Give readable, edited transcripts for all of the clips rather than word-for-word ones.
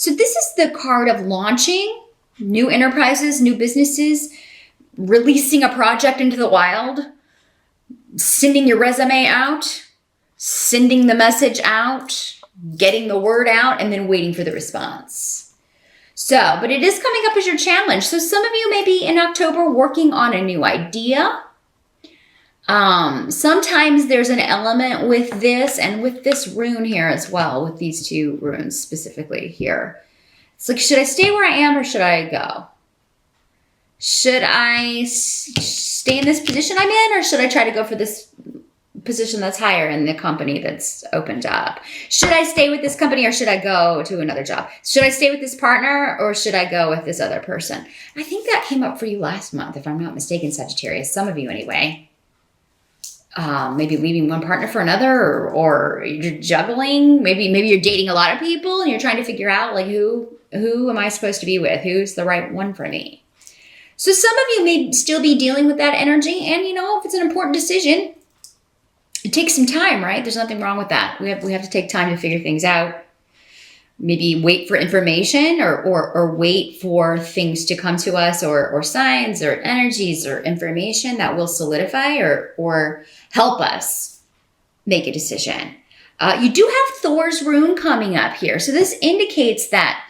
So this is the card of launching new enterprises, new businesses, releasing a project into the wild, sending your resume out, sending the message out, getting the word out, and then waiting for the response. So, but it is coming up as your challenge. So some of you may be in October working on a new idea. Sometimes there's an element with this and with this rune here as well, with these two runes specifically here. It's like, should I stay where I am or should I go? Should I stay in this position I'm in, or should I try to go for this position that's higher in the company that's opened up? Should I stay with this company or should I go to another job? Should I stay with this partner or should I go with this other person? I think that came up for you last month, if I'm not mistaken, Sagittarius. Some of you anyway. Maybe leaving one partner for another, or you're juggling. Maybe you're dating a lot of people and you're trying to figure out like who am I supposed to be with? Who's the right one for me? So some of you may still be dealing with that energy, and if it's an important decision, it takes some time, right? There's nothing wrong with that. We have to take time to figure things out. Maybe wait for information or wait for things to come to us or signs or energies or information that will solidify or help us make a decision. You do have Thor's rune coming up here. So this indicates that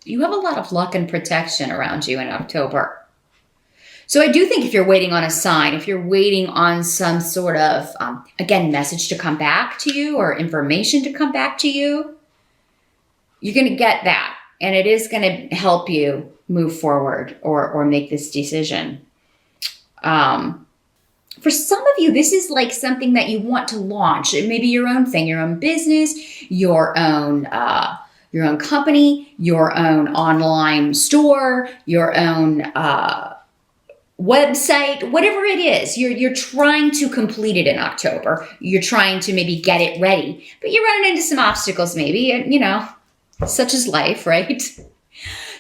you have a lot of luck and protection around you in October. So I do think if you're waiting on a sign, if you're waiting on some sort of, again, message to come back to you or information to come back to you, you're going to get that. And it is going to help you move forward or make this decision. For some of you, this is like something that you want to launch. It may be your own thing, your own business, your own company, your own online store, your own website, whatever it is. You're trying to complete it in October. You're trying to maybe get it ready, but you're running into some obstacles maybe, such as life, right?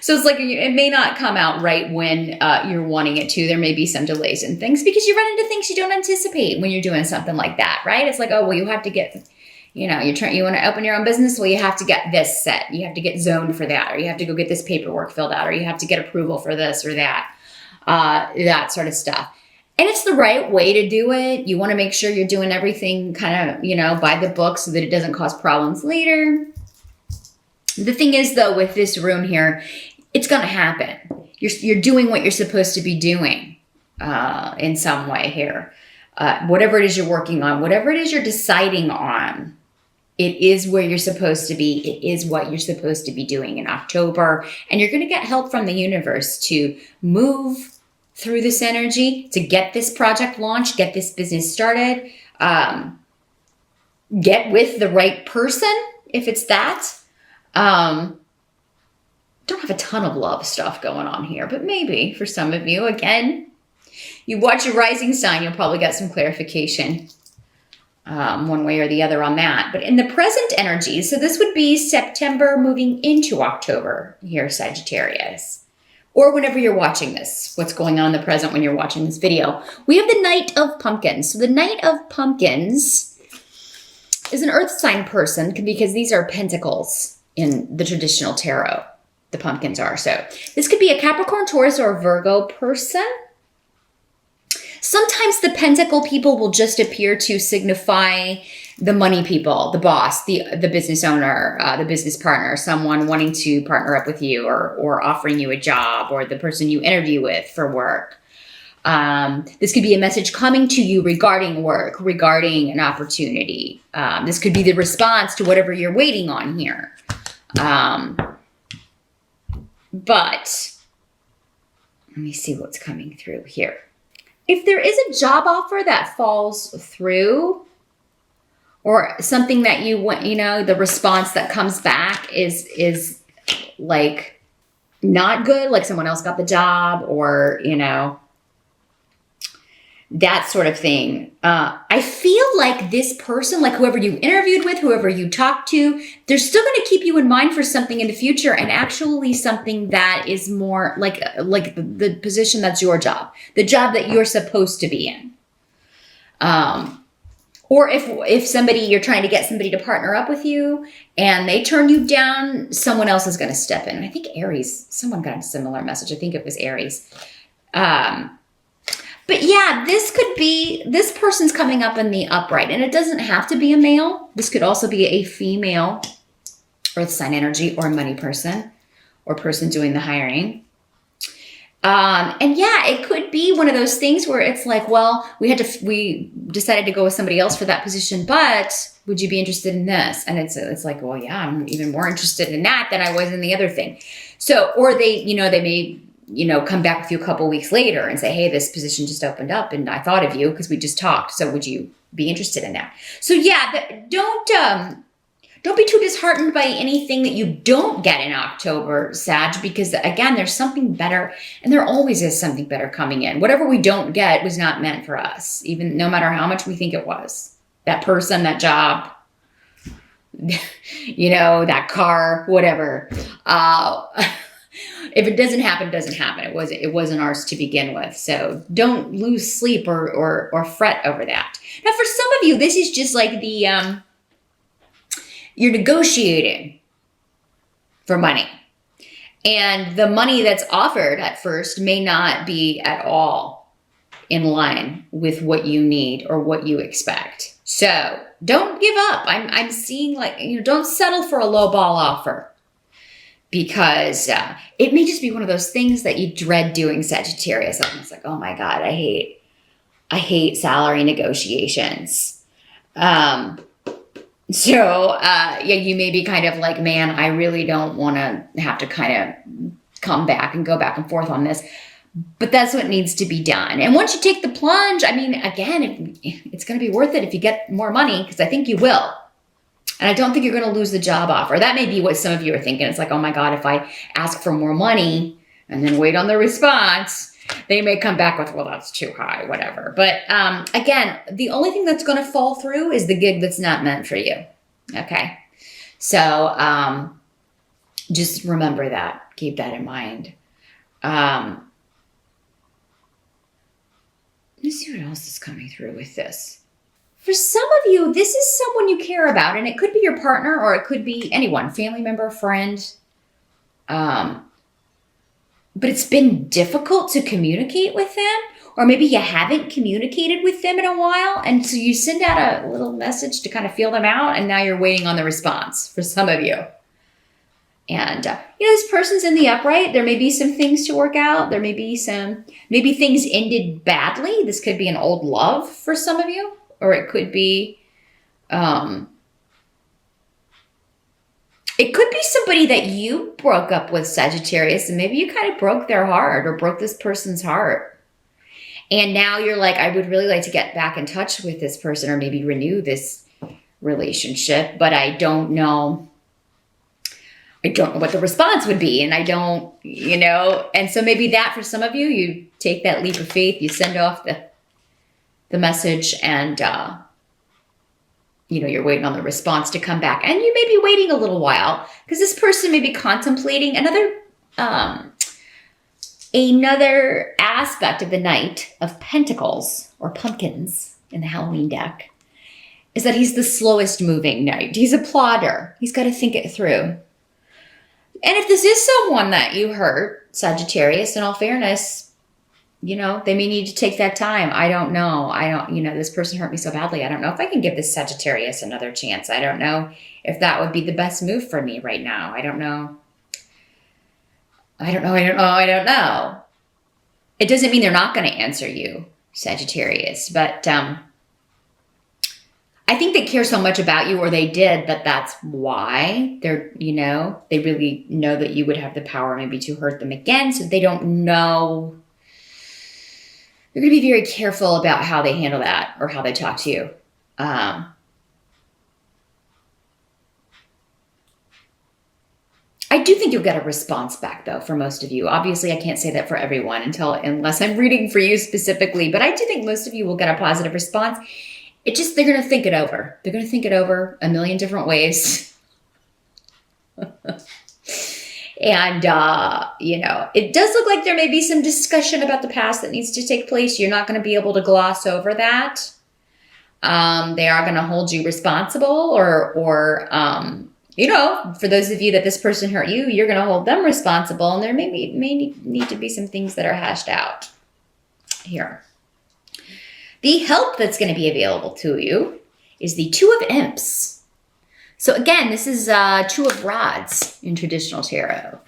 So it's like it may not come out right when you're wanting it to. There may be some delays in things because you run into things you don't anticipate when you're doing something like that, right? It's like, oh, well, you have to get, you want to open your own business. Well, you have to get this set. You have to get zoned for that, or you have to go get this paperwork filled out, or you have to get approval for this or that, that sort of stuff. And it's the right way to do it. You want to make sure you're doing everything kind of, by the book so that it doesn't cause problems later. The thing is, though, with this rune here, it's going to happen. You're doing what you're supposed to be doing in some way here. Whatever it is you're working on, whatever it is you're deciding on, it is where you're supposed to be. It is what you're supposed to be doing in October. And you're going to get help from the universe to move through this energy, to get this project launched, get this business started, get with the right person, if it's that. Don't have a ton of love stuff going on here, but maybe for some of you, again, you watch your rising sign, you'll probably get some clarification one way or the other on that. But in the present energy, so this would be September moving into October here, Sagittarius, or whenever you're watching this, what's going on in the present when you're watching this video. We have the Knight of Pumpkins. So the Knight of Pumpkins is an earth sign person because these are pentacles in the traditional tarot. The pumpkins are. So this could be a Capricorn, Taurus, or a Virgo person. Sometimes the pentacle people will just appear to signify the money people, the boss, the business owner, the business partner, someone wanting to partner up with you or offering you a job, or the person you interview with for work. This could be a message coming to you regarding work, regarding an opportunity. This could be the response to whatever you're waiting on here. But let me see what's coming through here. If there is a job offer that falls through, or something that you want, the response that comes back is like not good, like someone else got the job, or, that sort of thing. I feel like this person, like whoever you interviewed with, whoever you talked to, they're still going to keep you in mind for something in the future, and actually something that is more like the position that's your job, the job that you're supposed to be in. Or if somebody, you're trying to get somebody to partner up with you and they turn you down, someone else is going to step in. And I think Aries, someone got a similar message. I think it was Aries. But yeah, this person's coming up in the upright, and it doesn't have to be a male. This could also be a female earth sign energy, or a money person, or person doing the hiring. And yeah, it could be one of those things where it's like, well, we decided to go with somebody else for that position, but would you be interested in this? And it's like, well, yeah, I'm even more interested in that than I was in the other thing. So, or they may, come back with you a couple of weeks later and say, hey, this position just opened up and I thought of you because we just talked. So would you be interested in that? So yeah, don't be too disheartened by anything that you don't get in October, Sag, because again, there's something better, and there always is something better coming in. Whatever we don't get was not meant for us, even no matter how much we think it was. That person, that job, that car, whatever. If it doesn't happen, it doesn't happen. It wasn't ours to begin with. So don't lose sleep or fret over that. Now, for some of you, this is just like you're negotiating for money. And the money that's offered at first may not be at all in line with what you need or what you expect. So don't give up. I'm seeing don't settle for a low ball offer, because it may just be one of those things that you dread doing, Sagittarius. And it's like, oh my God, I hate salary negotiations. So, you may be kind of like, man, I really don't want to have to kind of come back and go back and forth on this. But that's what needs to be done. And once you take the plunge, I mean, again, it's going to be worth it if you get more money, because I think you will. And I don't think you're going to lose the job offer. That may be what some of you are thinking. It's like, oh my God, if I ask for more money and then wait on the response, they may come back with, well, that's too high, whatever. But again, the only thing that's going to fall through is the gig that's not meant for you. Okay. So just remember that. Keep that in mind. Let's see what else is coming through with this. For some of you, this is someone you care about, and it could be your partner or it could be anyone, family member, friend. But it's been difficult to communicate with them, or maybe you haven't communicated with them in a while. And so you send out a little message to kind of feel them out, and now you're waiting on the response for some of you. And, this person's in the upright. There may be some things to work out. There may be maybe things ended badly. This could be an old love for some of you, or it could be, it could be somebody that you broke up with, Sagittarius, and maybe you kind of broke their heart or broke this person's heart. And now you're like, I would really like to get back in touch with this person or maybe renew this relationship, but I don't know what the response would be. And I don't, and so maybe that for some of you, you take that leap of faith, you send off the message, and, you're waiting on the response to come back. And you may be waiting a little while because this person may be contemplating another aspect of the Knight of Pentacles, or pumpkins in the Halloween deck, is that he's the slowest moving knight. He's a plodder. He's got to think it through. And if this is someone that you hurt, Sagittarius, in all fairness, they may need to take that time. I don't know. This person hurt me so badly. I don't know if I can give this Sagittarius another chance. I don't know if that would be the best move for me right now. I don't know. It doesn't mean they're not going to answer you, Sagittarius, but I think they care so much about you, or they did, that that's why they really know that you would have the power maybe to hurt them again. So they don't know. They're going to be very careful about how they handle that or how they talk to you. I do think you'll get a response back, though, for most of you. Obviously, I can't say that for everyone unless I'm reading for you specifically, but I do think most of you will get a positive response. They're going to think it over. They're going to think it over a million different ways. And, it does look like there may be some discussion about the past that needs to take place. You're not going to be able to gloss over that. They are going to hold you responsible, or you know, for those of you that this person hurt you, you're going to hold them responsible, and there may need to be some things that are hashed out here. The help that's going to be available to you is the Two of Imps. So again, this is Two of Rods in traditional tarot.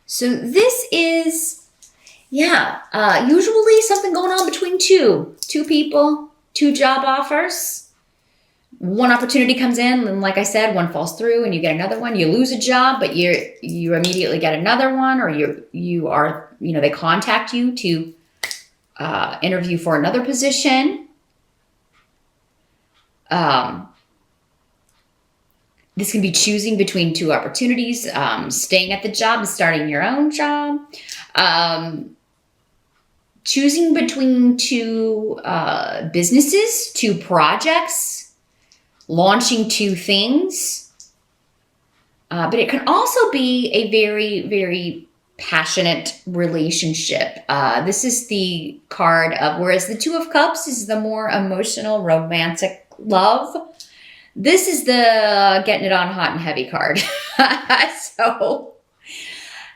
So this is, usually something going on between two people, two job offers. One opportunity comes in, and like I said, one falls through, and you get another one. You lose a job, but you immediately get another one, or they contact you to interview for another position. This can be choosing between two opportunities, staying at the job and starting your own job, choosing between two businesses, two projects, launching two things. But it can also be a very, very passionate relationship. This is the card of, whereas the Two of Cups is the more emotional, romantic love, this is the getting it on hot and heavy card. So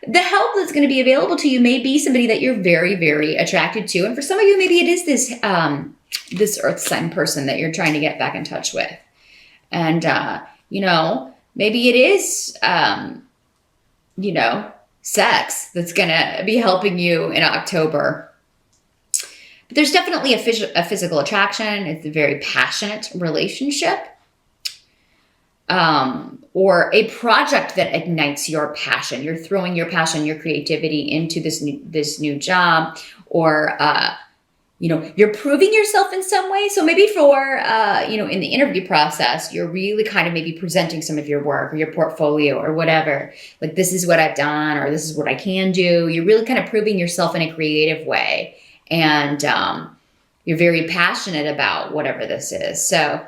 the help that's going to be available to you may be somebody that you're very, very attracted to. And for some of you, maybe it is this earth sign person that you're trying to get back in touch with. And, maybe it is, sex that's going to be helping you in October. But there's definitely a physical attraction. It's a very passionate relationship. Or a project that ignites your passion. You're throwing your passion, your creativity into this new job, or, you're proving yourself in some way. So maybe for, in the interview process, you're really kind of maybe presenting some of your work or your portfolio or whatever. Like, this is what I've done, or this is what I can do. You're really kind of proving yourself in a creative way. And you're very passionate about whatever this is. So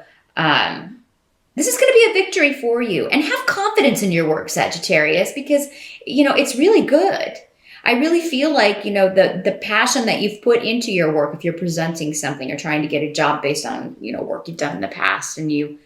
this is going to be a victory for you. And have confidence in your work, Sagittarius, because, it's really good. I really feel like, the passion that you've put into your work, if you're presenting something or trying to get a job based on, work you've done in the past, and you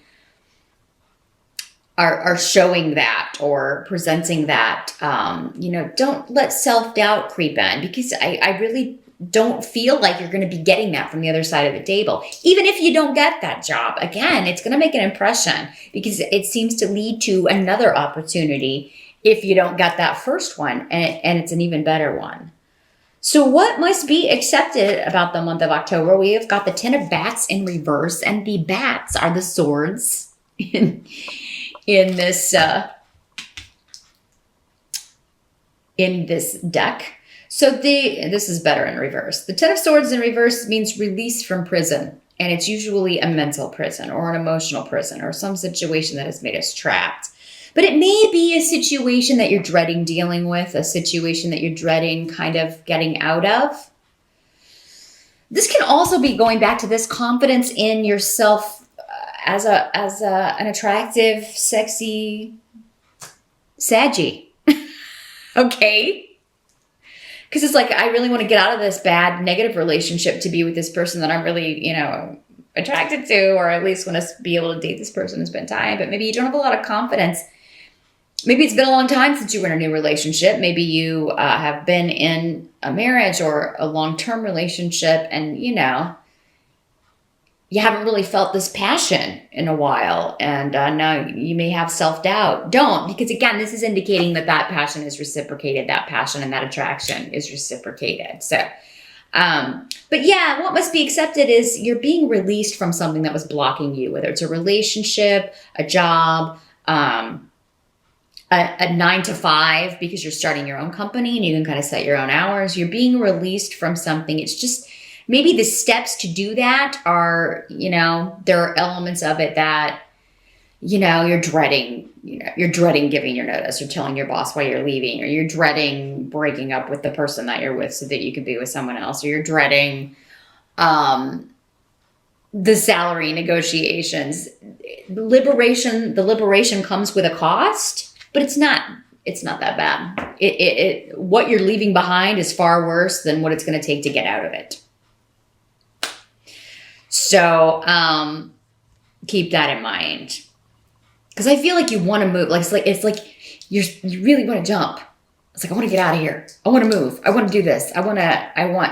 are showing that or presenting that, don't let self-doubt creep in, because I really don't feel like you're going to be getting that from the other side of the table. Even if you don't get that job, again, it's going to make an impression, because it seems to lead to another opportunity if you don't get that first one, and it's an even better one. So what must be accepted about the month of October? We have got the Ten of Bats in reverse, and the bats are the swords in this deck. So this is better in reverse. The Ten of Swords in reverse means release from prison. And it's usually a mental prison or an emotional prison or some situation that has made us trapped. But it may be a situation that you're dreading dealing with, a situation that you're dreading kind of getting out of. This can also be going back to this confidence in yourself as an attractive, sexy Saggy. Okay? Because it's like, I really want to get out of this bad, negative relationship to be with this person that I'm really, attracted to, or at least want to be able to date this person and spend time. But maybe you don't have a lot of confidence. Maybe it's been a long time since you were in a new relationship. Maybe you have been in a marriage or a long-term relationship, and, you haven't really felt this passion in a while, and now you may have self-doubt. Don't, because again, this is indicating that passion is reciprocated, that passion and that attraction is reciprocated. So, but yeah, what must be accepted is you're being released from something that was blocking you, whether it's a relationship, a job, a 9-to-5, because you're starting your own company and you can kind of set your own hours. You're being released from something. It's just, maybe the steps to do that are, there are elements of it that, you're dreading, you're dreading giving your notice or telling your boss why you're leaving, or you're dreading breaking up with the person that you're with so that you can be with someone else, or you're dreading the salary negotiations. The liberation comes with a cost, but it's not that bad. What you're leaving behind is far worse than what it's going to take to get out of it. So keep that in mind. Because I feel like you want to move. It's like you really want to jump. It's like, I want to get out of here. I want to move. I want to do this. I want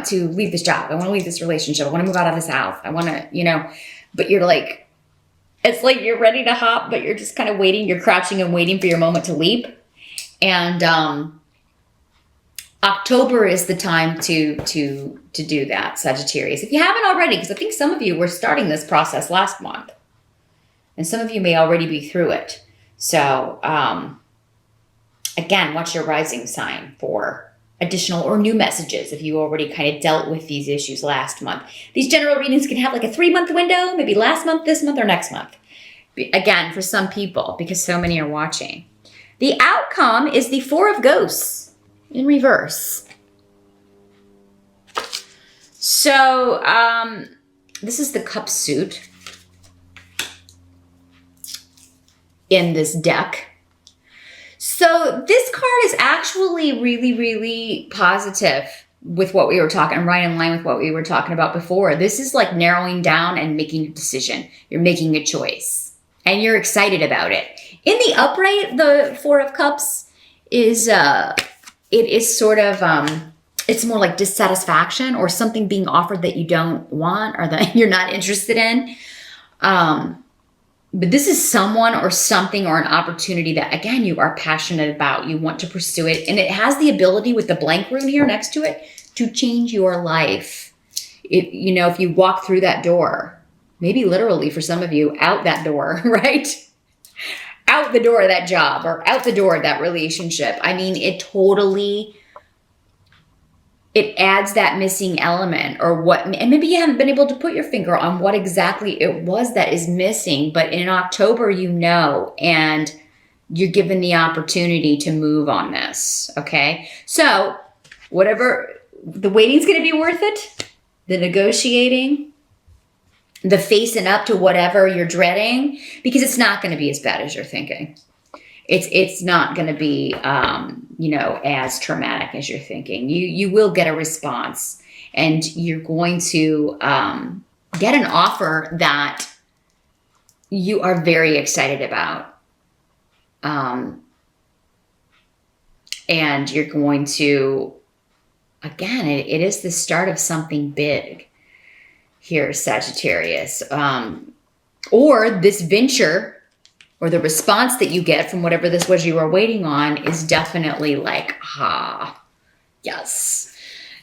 to leave this job. I want to leave this relationship. I want to move out of this house. I want to, but you're like, it's like you're ready to hop, but you're just kind of waiting. You're crouching and waiting for your moment to leap. And October is the time to do that, Sagittarius. If you haven't already, because I think some of you were starting this process last month. And some of you may already be through it. So, again, watch your rising sign for additional or new messages if you already kind of dealt with these issues last month. These general readings can have like a 3-month window, maybe last month, this month, or next month. Again, for some people, because so many are watching. The outcome is the Four of Ghosts in reverse. So, this is the Cup suit in this deck. So this card is actually really, really positive with what we were talking, right in line with what we were talking about before. This is like narrowing down and making a decision. You're making a choice and you're excited about it. In the upright, the Four of Cups is, it is sort of, it's more like dissatisfaction or something being offered that you don't want or that you're not interested in. But this is someone or something or an opportunity that, again, you are passionate about. You want to pursue it. And it has the ability with the blank rune here next to it to change your life. If you walk through that door, maybe literally for some of you, out that door, right? Out the door of that job or out the door of that relationship. I mean, it adds that missing element or what, and maybe you haven't been able to put your finger on what exactly it was that is missing, but in October, and you're given the opportunity to move on this, okay? So whatever, the waiting's going to be worth it, the negotiating, the facing up to whatever you're dreading, because it's not going to be as bad as you're thinking. It's not going to be, as traumatic as you're thinking. You will get a response and you're going to get an offer that you are very excited about. And you're going to, again, it is the start of something big here, Sagittarius. Or this venture, or the response that you get from whatever this was you were waiting on is definitely like, yes,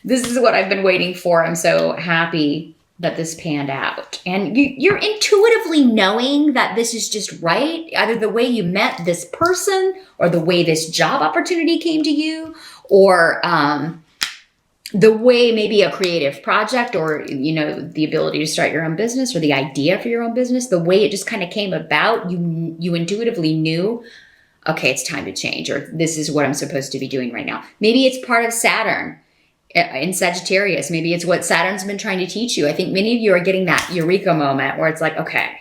this is what I've been waiting for. I'm so happy that this panned out. And you're intuitively knowing that this is just right, either the way you met this person or the way this job opportunity came to you, or the way maybe a creative project or, the ability to start your own business or the idea for your own business, the way it just kind of came about, you intuitively knew, okay, it's time to change, or this is what I'm supposed to be doing right now. Maybe it's part of Saturn in Sagittarius. Maybe it's what Saturn's been trying to teach you. I think many of you are getting that eureka moment where it's like, okay,